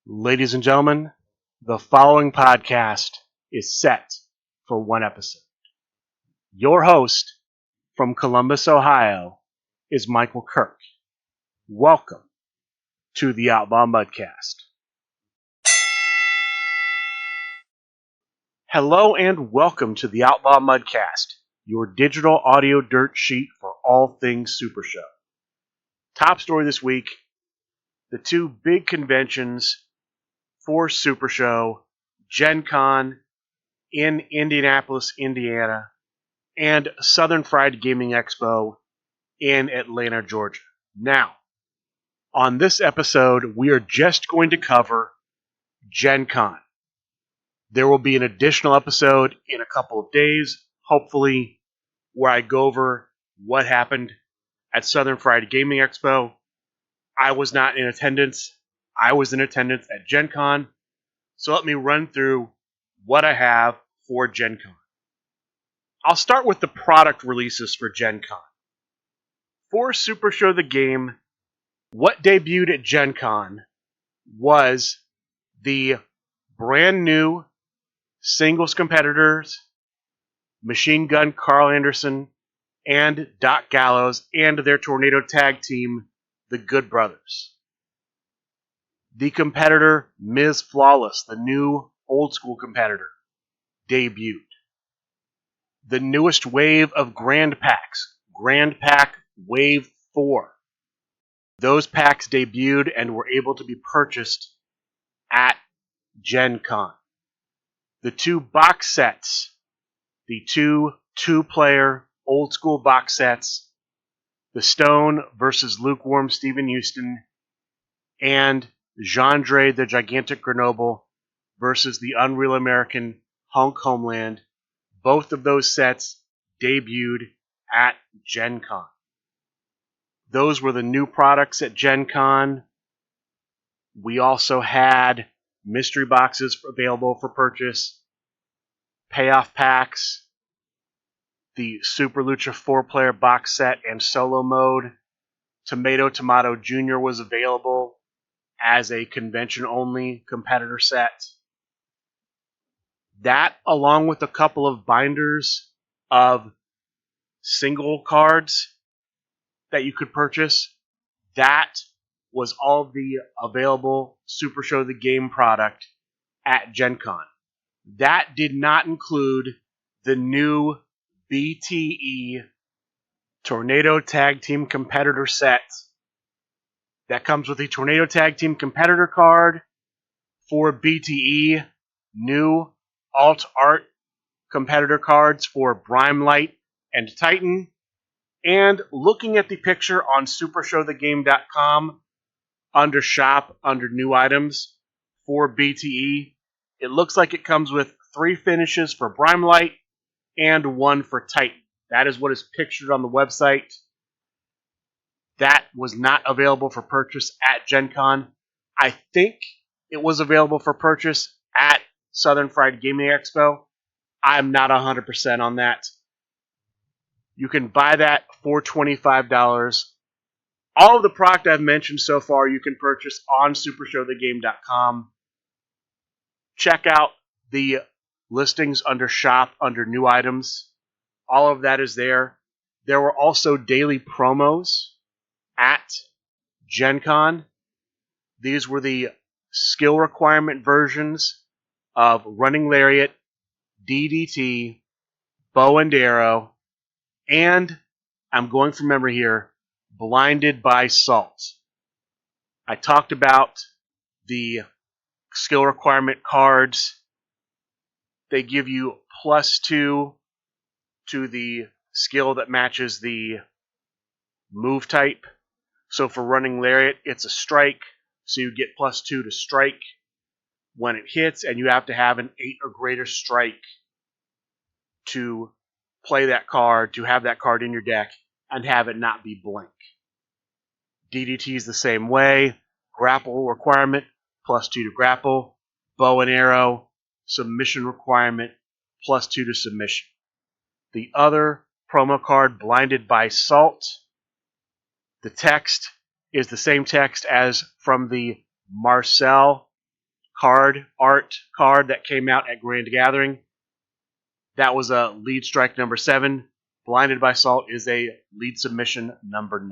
Ladies and gentlemen, the following podcast is set for one episode. Your host from Columbus, Ohio, is Michael Kirk. Welcome to the Outlaw Mudcast. Hello and welcome to the Outlaw Mudcast, your digital audio dirt sheet for all things Supershow. Top story this week, the two big conventions for Supershow, Gen Con in Indianapolis, Indiana, and Southern Fried Gaming Expo in Atlanta, Georgia. Now, on this episode, we are just going to cover Gen Con. There will be an additional episode in a couple of days, hopefully, where I go over what happened at Southern Fried Gaming Expo. I was not in attendance. I was in attendance at Gen Con. So let me run through what I have for Gen Con. I'll start with the product releases for Gen Con. For Supershow the Game, what debuted at Gen Con was the brand new singles competitors, Machine Gun Carl Anderson and Doc Gallows, and their Tornado tag team, the Good Brothers. The competitor Ms. Flawless, the new old school competitor, debuted. The newest wave of Grand Packs, Grand Pack Wave 4. Those packs debuted and were able to be purchased at Gen Con. The two box sets, the two-player old school box sets, the Stone versus Lukewarm Stephen Houston, and Gendre the Gigantic Grenoble versus the Unreal American Hunk Homeland. Both of those sets debuted at Gen Con. Those were the new products at Gen Con. We also had mystery boxes available for purchase, payoff packs, the Super Lucha 4-player box set and solo mode. Tomato Jr. was available as a convention-only competitor set. That, along with a couple of binders of single cards that you could purchase, that was all of the available Supershow the Game product at Gen Con. That did not include the new BTE Tornado Tag Team Competitor set that comes with a Tornado Tag Team Competitor card for BTE, new alt art competitor cards for Brimelight and Titan, and looking at the picture on supershowthegame.com under shop, under new items for BTE, it looks like it comes with 3 finishes for Brimelight and 1 for Titan. That is what is pictured on the website. That was not available for purchase at Gen Con. I think it was available for purchase at Southern Fried Gaming Expo. I'm not 100% on that. You can buy that for $25. All of the product I've mentioned so far you can purchase on supershowthegame.com. Check out the listings under shop, under new items. All of that is there. There were also daily promos at Gen Con. These were the skill requirement versions of Running Lariat, DDT, Bow and Arrow, and, I'm going from memory here, Blinded by Salt. I talked about the skill requirement cards. They give you +2 to the skill that matches the move type. So for Running Lariat, it's a strike, so you get +2 to strike when it hits, and you have to have an 8 or greater strike to play that card, to have that card in your deck, and have it not be blank. DDT is the same way. Grapple requirement, +2 to grapple. Bow and Arrow, submission requirement, +2 to submission. The other promo card, Blinded by Salt, the text is the same text as from the Marcel art card that came out at Grand Gathering. That was a lead strike number 7. Blinded by Salt is a lead submission number 9.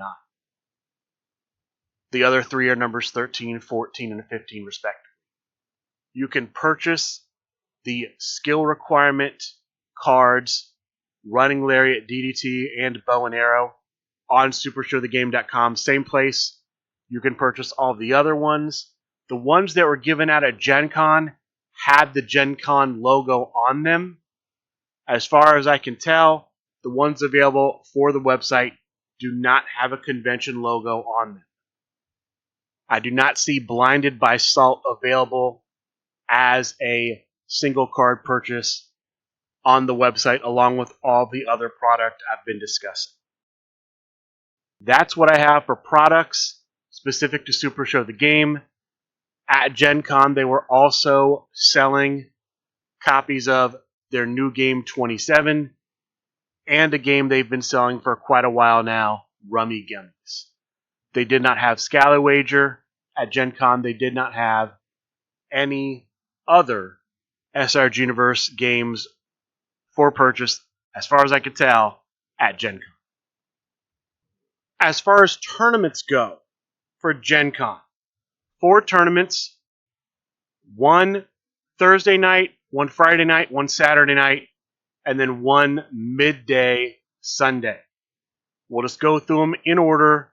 The other 3 are numbers 13, 14, and 15 respectively. You can purchase the skill requirement cards, Running Lariat, DDT, and Bow and Arrow on supershowthegame.com. Same place you can purchase all the other ones. The ones that were given out at Gen Con had the Gen Con logo on them. As far as I can tell, the ones available for the website do not have a convention logo on them. I do not see Blinded by Salt available as a single card purchase on the website along with all the other product I've been discussing. That's what I have for products specific to Super Show the Game. At Gen Con, they were also selling copies of their new game 27 and a game they've been selling for quite a while now, Rummy Gummies. They did not have Scallywager at Gen Con. They did not have any other SRG Universe games for purchase, as far as I could tell, at Gen Con. As far as tournaments go for Gen Con, 4 tournaments, 1 Thursday night, 1 Friday night, 1 Saturday night, and then 1 midday Sunday. We'll just go through them in order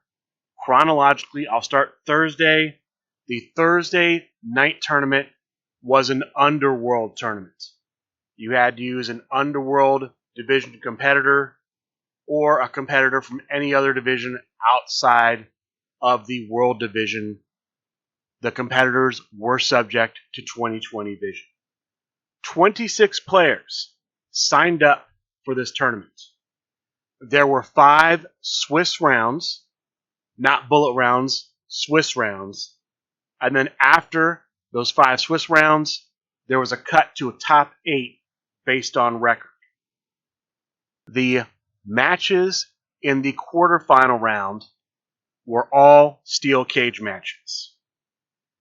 chronologically. I'll start Thursday. The Thursday night tournament was an Underworld tournament. You had to use an Underworld division competitor or a competitor from any other division outside of the World division. The competitors were subject to 2020 vision. 26 players signed up for this tournament. There were 5 Swiss rounds, not bullet rounds, Swiss rounds. And then after those 5 Swiss rounds, there was a cut to a top 8 based on record. The matches in the quarterfinal round were all steel cage matches.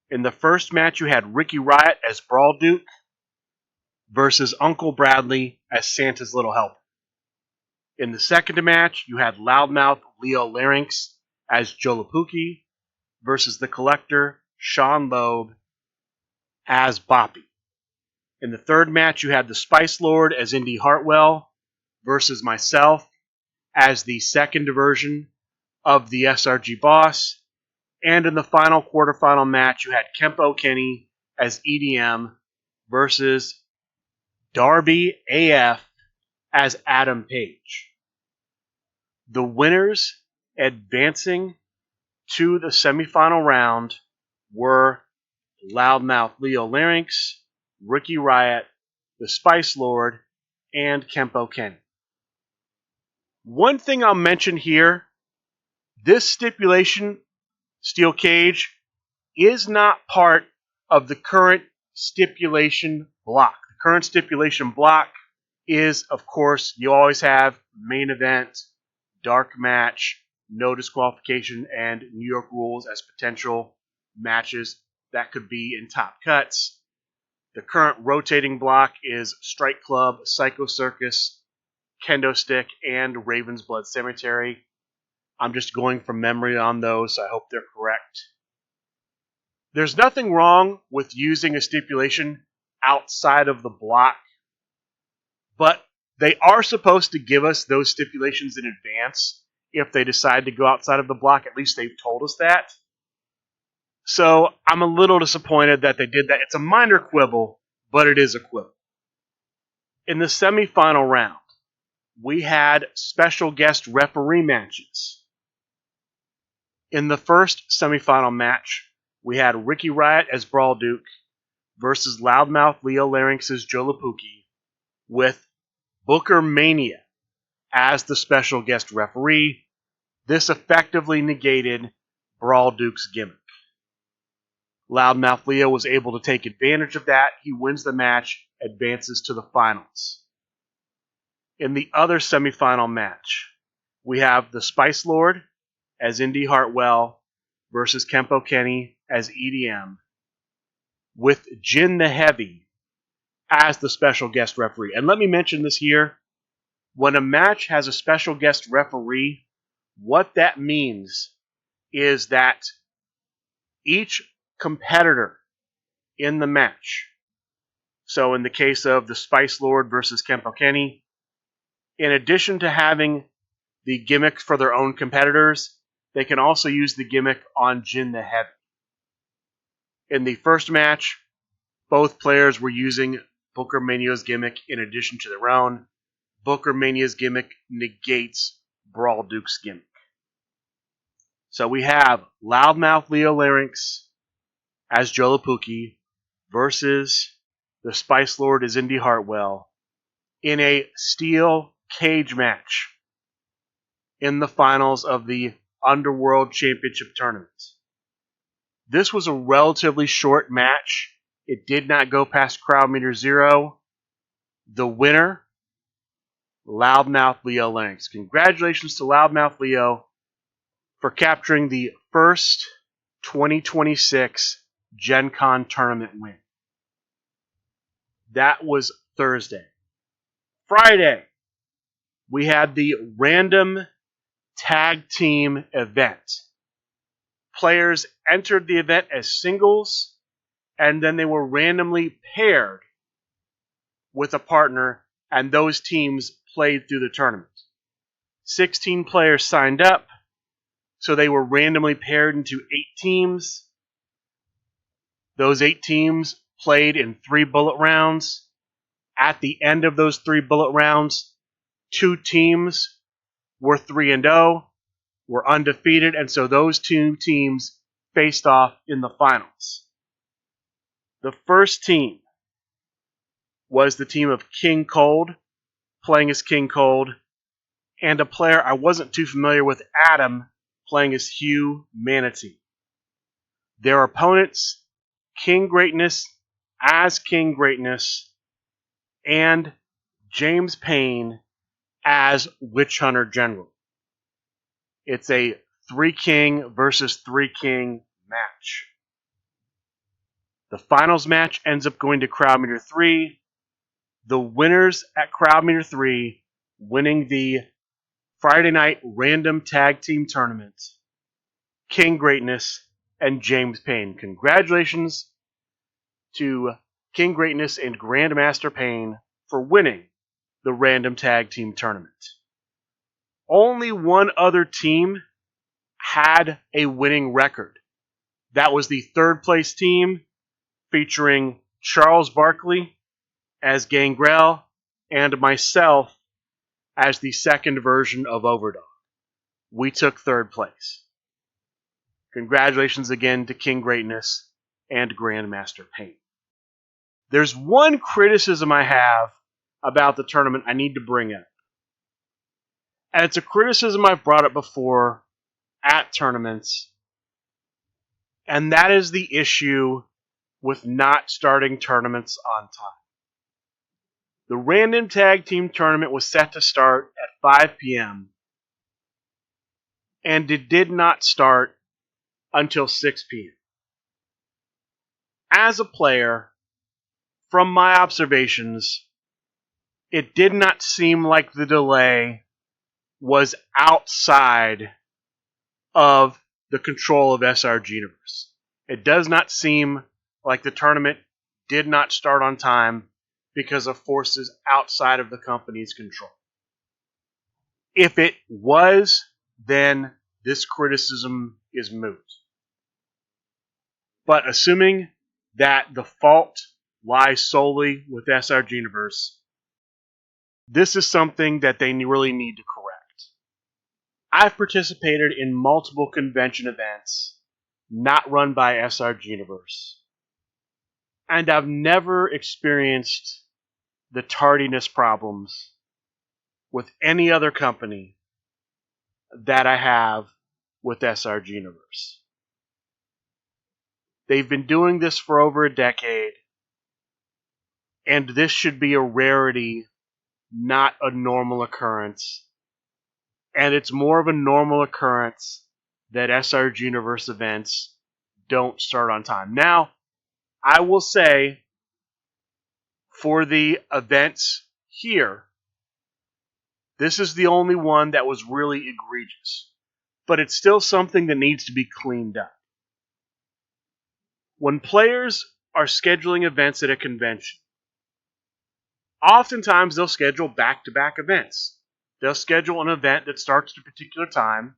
In the first match, you had Ricky Riot as Brawl Duke versus Uncle Bradley as Santa's Little Helper. In the second match, you had Loudmouth Leo Larynx as Jolapuki versus the Collector Sean Loeb as Boppy. In the third match, you had the Spice Lord as Indy Hartwell versus myself as the second version of the SRG Boss. And in the final quarterfinal match, you had Kempo Kenny as EDM versus Darby AF as Adam Page. The winners advancing to the semifinal round were Loudmouth Leo Larynx, Ricky Riot, the Spice Lord, and Kempo Kenny. One thing I'll mention here, this stipulation, steel cage, is not part of the current stipulation block. The current stipulation block is, of course, you always have main event, dark match, no disqualification, and New York rules as potential matches that could be in top cuts. The current rotating block is Strike Club, Psycho Circus, Kendo Stick, and Raven's Blood Cemetery. I'm just going from memory on those, so I hope they're correct. There's nothing wrong with using a stipulation outside of the block, but they are supposed to give us those stipulations in advance if they decide to go outside of the block. At least they've told us that. So I'm a little disappointed that they did that. It's a minor quibble, but it is a quibble. In the semifinal round, we had special guest referee matches. In the first semifinal match, we had Ricky Riot as Brawl Duke versus Loudmouth Leo Larynx as Jolapuki, with Booker Mania as the special guest referee. This effectively negated Brawl Duke's gimmick. Loudmouth Leo was able to take advantage of that. He wins the match, advances to the finals. In the other semifinal match, we have the Spice Lord as Indy Hartwell versus Kempo Kenny as EDM, with Jin the Heavy as the special guest referee. And let me mention this here. When a match has a special guest referee, what that means is that each competitor in the match, so in the case of the Spice Lord versus Kempo Kenny, in addition to having the gimmick for their own competitors, they can also use the gimmick on Jin the Heavy. In the first match, both players were using Booker Mania's gimmick in addition to their own. Booker Mania's gimmick negates Brawl Duke's gimmick. So we have Loudmouth Leo Larynx as Joe Lapuki versus the Spice Lord as Indy Hartwell in a steel cage match in the finals of the Underworld Championship Tournament. This was a relatively short match. It did not go past crowd meter 0. The winner, Loudmouth Leo Larynx. Congratulations to Loudmouth Leo for capturing the first 2026 Gen Con tournament win. That was Thursday. Friday, we had the random tag team event. Players entered the event as singles, and then they were randomly paired with a partner, and those teams played through the tournament. 16 players signed up, so they were randomly paired into 8 teams. Those 8 teams played in 3 bullet rounds. At the end of those 3 bullet rounds, 2 teams were 3-0, were undefeated, and so those 2 teams faced off in the finals. The first team was the team of King Cold, playing as King Cold, and a player I wasn't too familiar with, Adam, playing as Hugh Manatee. Their opponents, King Greatness as King Greatness, and James Payne as Witch Hunter General. It's a 3-king versus 3-king match. The finals match ends up going to crowd meter 3. The winners at crowd meter 3 winning the Friday night random tag team tournament, King Greatness and James Payne. Congratulations to King Greatness and Grandmaster Payne for winning the random tag team tournament. Only one other team had a winning record. That was the third place team featuring Charles Barkley as Gangrel and myself as the second version of Overdog. We took third place. Congratulations again to King Greatness and Grandmaster Payne. There's one criticism I have about the tournament I need to bring up. And it's a criticism I've brought up before at tournaments, and that is the issue with not starting tournaments on time. The random tag team tournament was set to start at 5 p.m. and it did not start until 6 p.m. As a player, from my observations, it did not seem like the delay was outside of the control of SRG Universe. It does not seem like the tournament did not start on time because of forces outside of the company's control. If it was, then this criticism is moot. But assuming that the fault lies solely with SRG Universe, this is something that they really need to correct. I've participated in multiple convention events not run by SRG Universe, and I've never experienced the tardiness problems with any other company that I have with SRG Universe. They've been doing this for over a decade, and this should be a rarity, not a normal occurrence. And it's more of a normal occurrence that SRG Universe events don't start on time. Now, I will say, for the events here, this is the only one that was really egregious. But it's still something that needs to be cleaned up. When players are scheduling events at a convention, oftentimes they'll schedule back-to-back events. They'll schedule an event that starts at a particular time.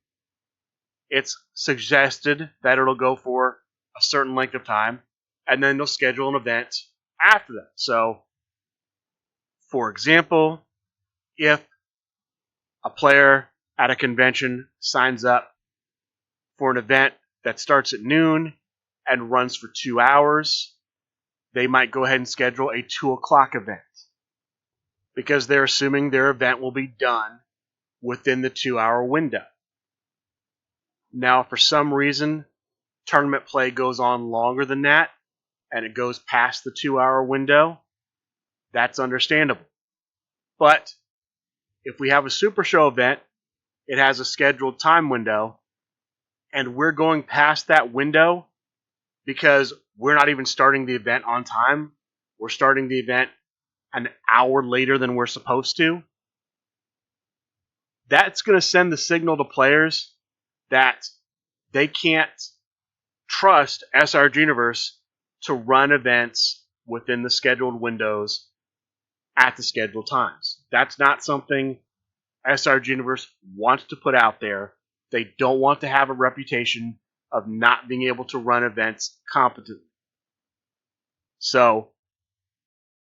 It's suggested that it'll go for a certain length of time, and then they'll schedule an event after that. So, for example, if a player at a convention signs up for an event that starts at noon and runs for 2 hours, they might go ahead and schedule a 2 o'clock event because they're assuming their event will be done within the 2-hour window. Now, for some reason, tournament play goes on longer than that, and it goes past the 2-hour window, that's understandable. But if we have a Super Show event, it has a scheduled time window, and we're going past that window because we're not even starting the event on time. We're starting the event an hour later than we're supposed to. That's going to send the signal to players that they can't trust SRG Universe to run events within the scheduled windows at the scheduled times. That's not something SRG Universe wants to put out there. They don't want to have a reputation of not being able to run events competently. So,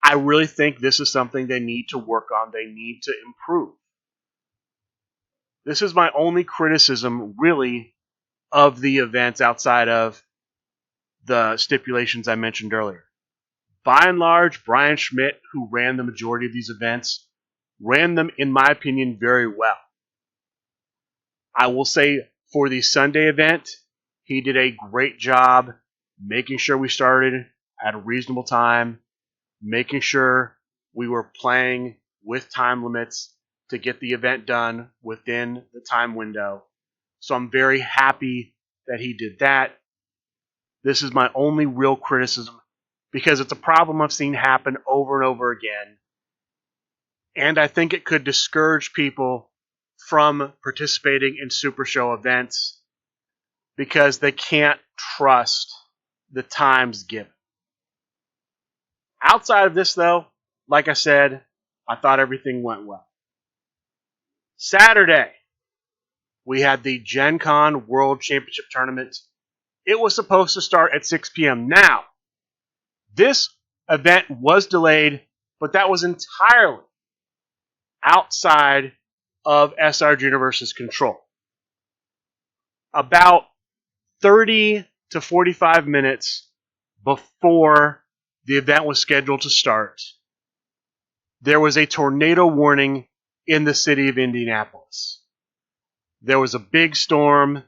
I really think this is something they need to work on. They need to improve. This is my only criticism, really, of the events outside of the stipulations I mentioned earlier. By and large, Brian Schmidt, who ran the majority of these events, ran them, in my opinion, very well. I will say for the Sunday event, he did a great job making sure we started at a reasonable time, making sure we were playing with time limits to get the event done within the time window. So I'm very happy that he did that. This is my only real criticism because it's a problem I've seen happen over and over again. And I think it could discourage people from participating in Super Show events because they can't trust the times given. Outside of this, though, like I said, I thought everything went well. Saturday, we had the Gen Con World Championship Tournament. It was supposed to start at 6 p.m. Now, this event was delayed, but that was entirely outside of SRG Universe's control. About 30 to 45 minutes before the event was scheduled to start, there was a tornado warning in the city of Indianapolis. There was a big storm.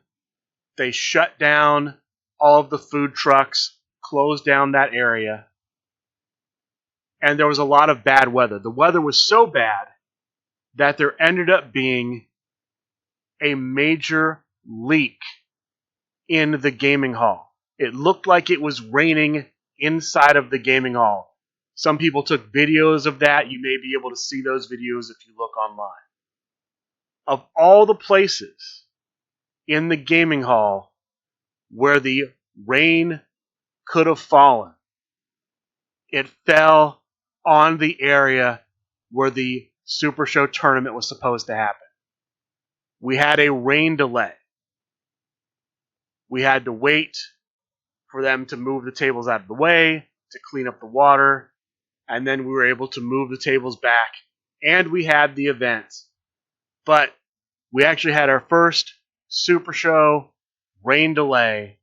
They shut down all of the food trucks, closed down that area, and there was a lot of bad weather. The weather was so bad that there ended up being a major leak in the gaming hall. It looked like it was raining inside of the gaming hall. Some people took videos of that. You may be able to see those videos if you look online. Of all the places in the gaming hall where the rain could have fallen, it fell on the area where the Super Show tournament was supposed to happen. We had a rain delay. We had to wait for them to move the tables out of the way, to clean up the water, and then we were able to move the tables back, and we had the event. But we actually had our first Super Show rain delay,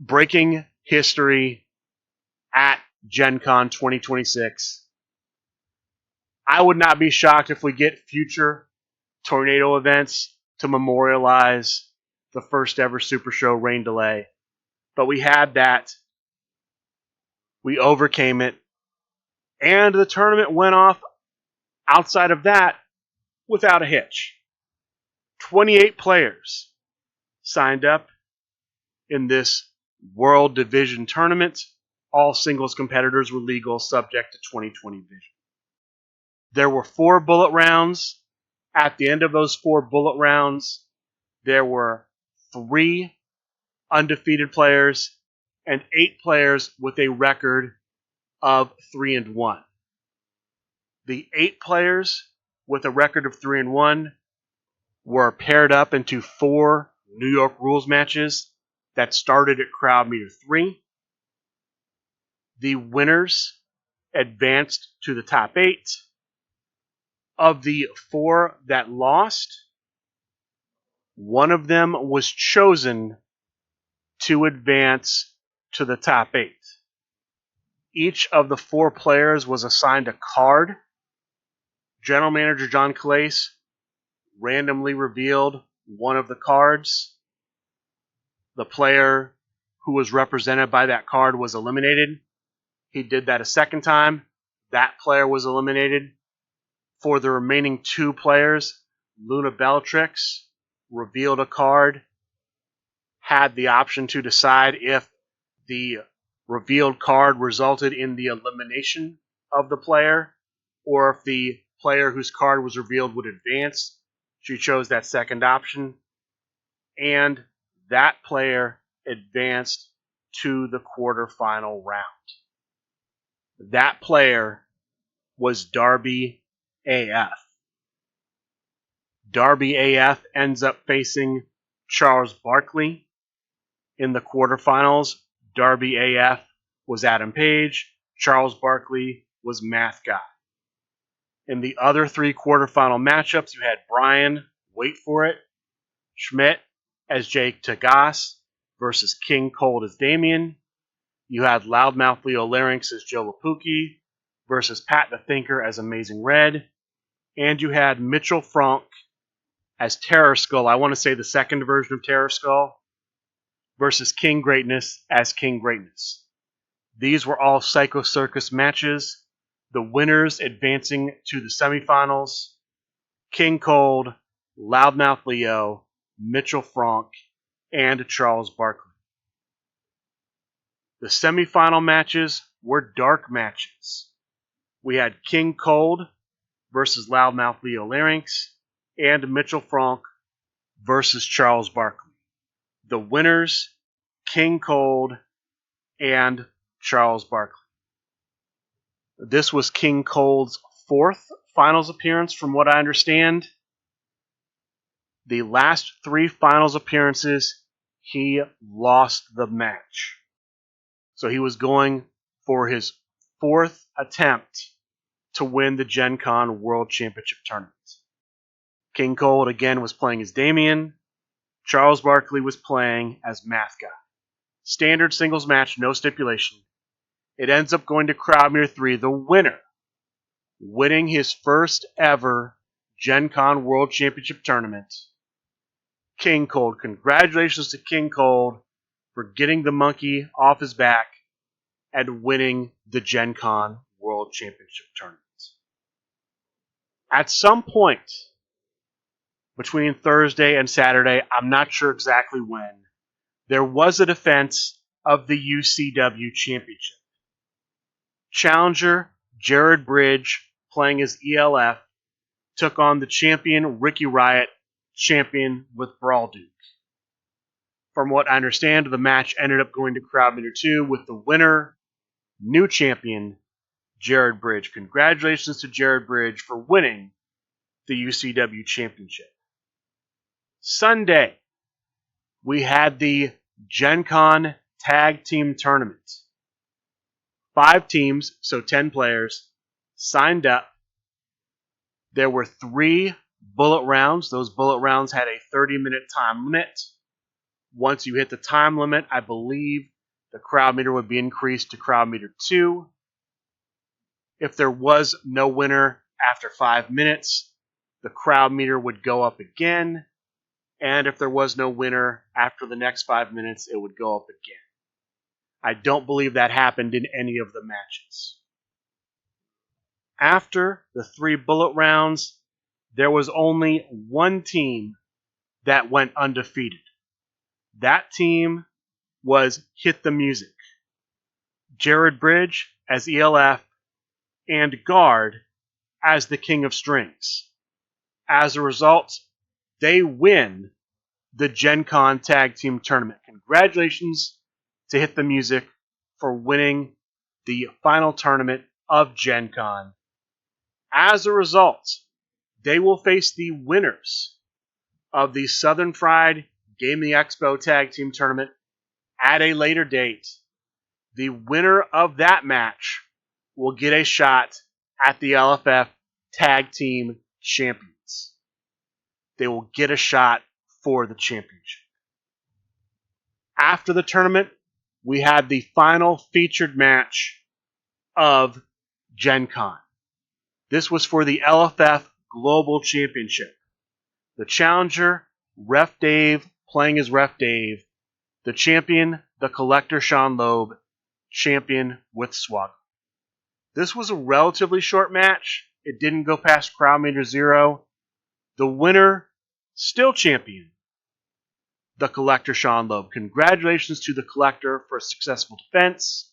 breaking history at Gen Con 2026. I would not be shocked if we get future tornado events to memorialize the first ever Super Show rain delay. But we had that. We overcame it. And the tournament went off outside of that without a hitch. 28 players signed up in this World Division tournament. all singles competitors were legal, subject to 20/20 vision. There were 4 bullet rounds. At the end of those 4 bullet rounds, there were 3 undefeated players and 8 players with a record of 3-1. The 8 players with a record of 3-1 were paired up into 4 New York rules matches that started at crowd meter 3. The winners advanced to the top 8. Of the 4 that lost, one of them was chosen to advance to the top 8. Each of the 4 players was assigned a card. General Manager John Calais randomly revealed one of the cards. The player who was represented by that card was eliminated. He did that a second time. That player was eliminated. For the remaining 2 players, Luna Bellatrix revealed a card, had the option to decide if the revealed card resulted in the elimination of the player or if the player whose card was revealed would advance. She chose that second option, and that player advanced to the quarterfinal round. That player was Darby AF. Darby AF ends up facing Charles Barkley in the quarterfinals. Darby AF was Adam Page. Charles Barkley was Math Guy. In the other 3 quarterfinal matchups, you had Brian, wait for it, Schmidt as Jake Tagas versus King Cold as Damien. You had Loudmouth Leo Larynx as Joe Lapuki versus Pat the Thinker as Amazing Red. And you had Mitchell Frank as Terror Skull, I want to say the second version of Terror Skull, versus King Greatness as King Greatness. These were all Psycho Circus matches. The winners advancing to the semifinals: King Cold, Loudmouth Leo, Mitchell Frank, and Charles Barkley. The semifinal matches were dark matches. We had King Cold versus Loudmouth Leo Larynx, and Mitchell Frank versus Charles Barkley. The winners, King Cold and Charles Barkley. This was King Cold's 4th finals appearance, from what I understand. The last 3 finals appearances, he lost the match. So he was going for his 4th attempt to win the Gen Con World Championship Tournament. King Cold again was playing as Damien. Charles Barkley was playing as Math Guy. Standard singles match, no stipulation. It ends up going to crowd meter 3. The winner, winning his first ever Gen Con World Championship Tournament, King Cold. Congratulations to King Cold for getting the monkey off his back and winning the Gen Con World Championship Tournament. At some point between Thursday and Saturday, I'm not sure exactly when, there was a defense of the UCW Championship. Challenger Jared Bridge, playing as ELF, took on the champion Ricky Riot, champion with Brawl Duke. From what I understand, the match ended up going to crowd meter 2 with the winner, new champion, Jared Bridge. Congratulations to Jared Bridge for winning the UCW Championship. Sunday, we had the Gen Con Tag Team Tournament. 5 teams, so 10 players, signed up. There were 3 bullet rounds. Those bullet rounds had a 30-minute time limit. Once you hit the time limit, I believe the crowd meter would be increased to crowd meter 2. If there was no winner after 5 minutes, the crowd meter would go up again. And if there was no winner after the next 5 minutes, it would go up again. I don't believe that happened in any of the matches. After the 3 bullet rounds, there was only one team that went undefeated. That team was Hit the Music. Jared Bridge as ELF, and Guard as the King of Strings. As a result, they win the Gen Con Tag Team Tournament. Congratulations to Hit the Music for winning the final tournament of Gen Con. As a result, they will face the winners of the Southern Fried Gaming Expo Tag Team Tournament at a later date. The winner of that match will get a shot at the LFF Tag Team Champions. They will get a shot for the championship. After the tournament, we had the final featured match of Gen Con. This was for the LFF Global Championship. The challenger, Ref Dave, playing as Ref Dave. The champion, the Collector Sean Loeb, champion with Swaggle. This was a relatively short match. It didn't go past crowd meter 0. The winner, still champion, the Collector Sean Loeb. Congratulations to the Collector for a successful defense.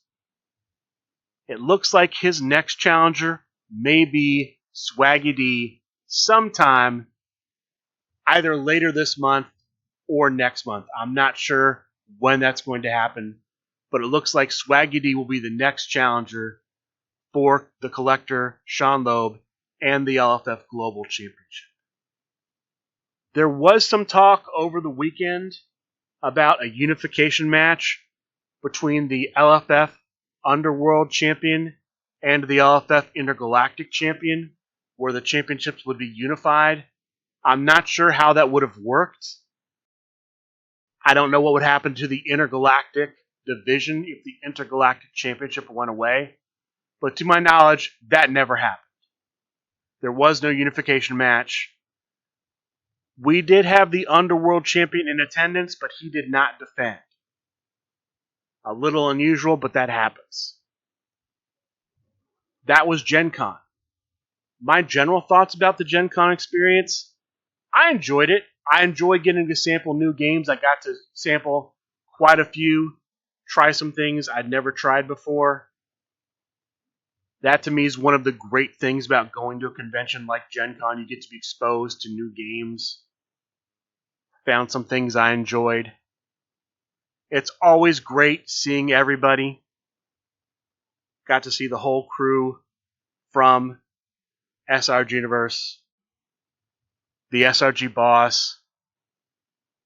It looks like his next challenger may be Swaggy D sometime either later this month or next month. I'm not sure when that's going to happen, but it looks like Swaggy D will be the next challenger for the Collector, Sean Loeb, and the LFF Global Championship. There was some talk over the weekend about a unification match between the LFF Underworld Champion and the LFF Intergalactic Champion, where the championships would be unified. I'm not sure how that would have worked. I don't know what would happen to the Intergalactic division if the Intergalactic Championship went away. But to my knowledge, that never happened. There was no unification match. We did have the Underworld Champion in attendance, but he did not defend. A little unusual, but that happens. That was Gen Con. My general thoughts about the Gen Con experience, I enjoyed it. I enjoy getting to sample new games. I got to sample quite a few, try some things I'd never tried before. That to me is one of the great things about going to a convention like Gen Con. You get to be exposed to new games. Found some things I enjoyed. It's always great seeing everybody. Got to see the whole crew from SRG Universe. The SRG boss,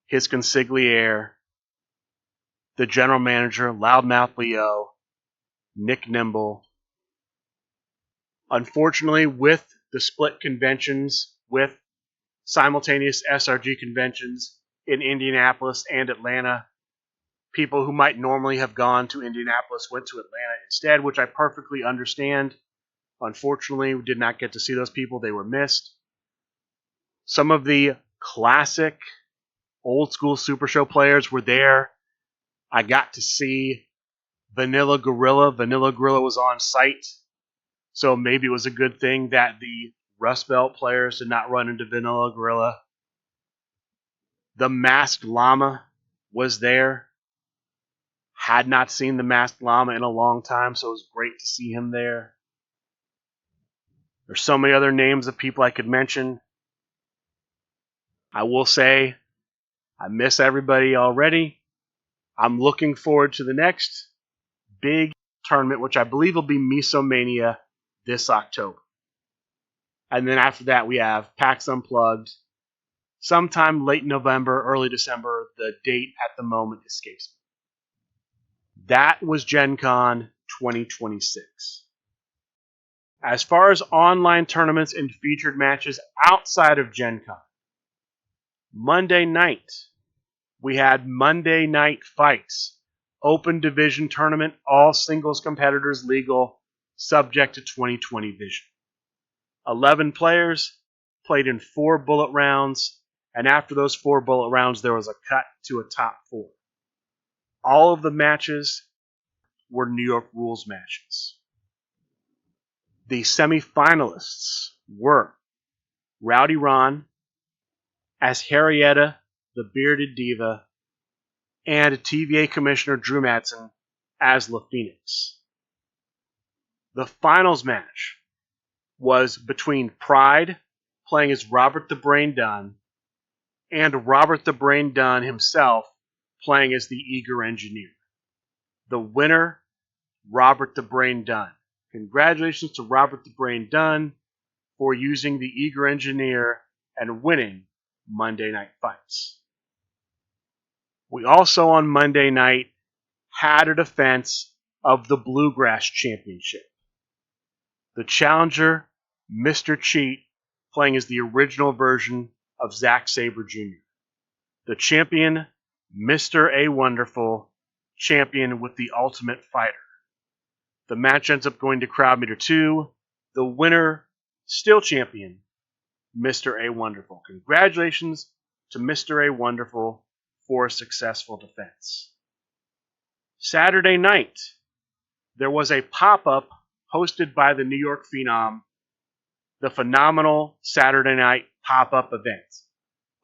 his consigliere, the general manager, Loudmouth Leo, Nick Nimble. Unfortunately, with the split conventions, with simultaneous SRG conventions in Indianapolis and Atlanta, people who might normally have gone to Indianapolis went to Atlanta instead, which I perfectly understand. Unfortunately, we did not get to see those people. They were missed. Some of the classic old school Super Show players were there. I got to see Vanilla Gorilla. Vanilla Gorilla was on site. So maybe it was a good thing that the Rust Belt players did not run into Vanilla Gorilla. The Masked Llama was there. Had not seen the Masked Llama in a long time, so it was great to see him there. There's so many other names of people I could mention. I will say, I miss everybody already. I'm looking forward to the next big tournament, which I believe will be Misomania this October. And then after that, we have PAX Unplugged. Sometime late November, early December. The date at the moment escapes me. That was Gen Con 2026. As far as online tournaments and featured matches outside of Gen Con, Monday night, we had Monday Night Fights. Open division tournament, all singles competitors legal, subject to 2020 vision. 11 players played in 4 bullet rounds, and after those 4 bullet rounds, there was a cut to a top 4. All of the matches were New York rules matches. The semifinalists were Rowdy Ron as Harrietta, the Bearded Diva, and TVA Commissioner Drew Madsen as La Phoenix. The finals match was between Pride, playing as Robert the Brain Dunn, and Robert the Brain Dunn himself, playing as the Eager Engineer. The winner, Robert the Brain Dunn. Congratulations to Robert the Brain Dunn for using the Eager Engineer and winning Monday Night Fights. We also on Monday night had a defense of the Bluegrass Championship. The challenger, Mr. Cheat, playing as the original version of Zack Sabre Jr. The champion, Mr. A Wonderful, champion with the Ultimate Fighter. The match ends up going to Crowd Meter 2. The winner, still champion, Mr. A Wonderful. Congratulations to Mr. A Wonderful for a successful defense. Saturday night, there was a pop-up hosted by the New York Phenom, the Phenomenal Saturday Night Pop-Up Event.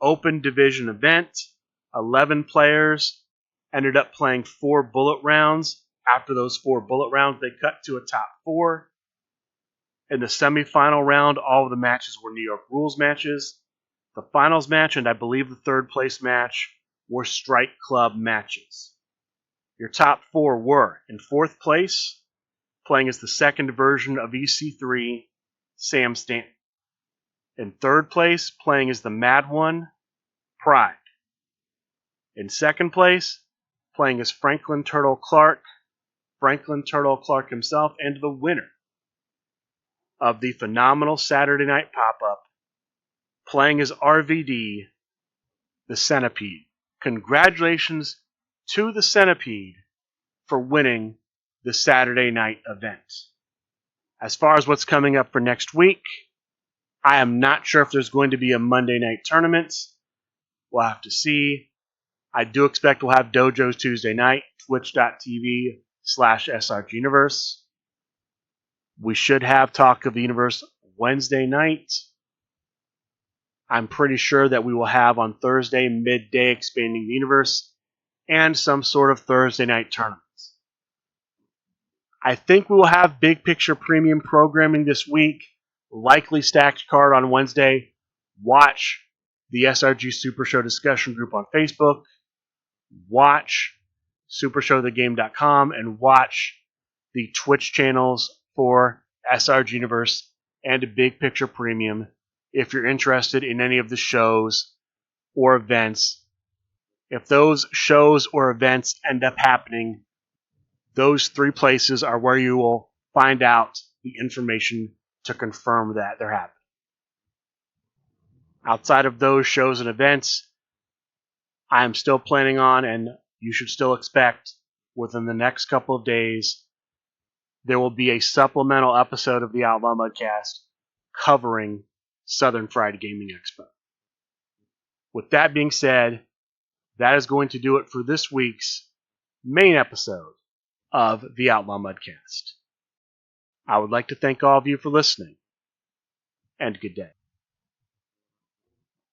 Open division event, 11 players, ended up playing 4 bullet rounds. After those 4 bullet rounds, they cut to a top 4. In the semifinal round, all of the matches were New York rules matches. The finals match, and I believe the third place match, were Strike Club matches. Your top 4 were, in 4th place, playing as the second version of EC3, Sam Stanton. In 3rd place, playing as the Mad One, Pride. In 2nd place, playing as Franklin Turtle Clark himself, and the winner of the Phenomenal Saturday Night Pop-Up, playing as RVD, the Centipede. Congratulations to the Centipede for winning the Saturday night event. As far as what's coming up for next week, I am not sure if there's going to be a Monday night tournament. We'll have to see. I do expect we'll have Dojos Tuesday night, twitch.tv/SRGUniverse. We should have Talk of the Universe Wednesday night. I'm pretty sure that we will have on Thursday midday Expanding the Universe and some sort of Thursday night tournaments. I think we will have Big Picture Premium programming this week, likely Stacked Card on Wednesday. Watch the SRG Super Show discussion group on Facebook. Watch SupershowTheGame.com and watch the Twitch channels for SRG Universe and Big Picture Premium if you're interested in any of the shows or events. If those shows or events end up happening, those 3 places are where you will find out the information to confirm that they're happening. Outside of those shows and events, I am still planning on, and you should still expect within the next couple of days, there will be a supplemental episode of the Outlaw Mudcast covering Southern Fried Gaming Expo. With that being said, that is going to do it for this week's main episode of the Outlaw Mudcast. I would like to thank all of you for listening, and good day.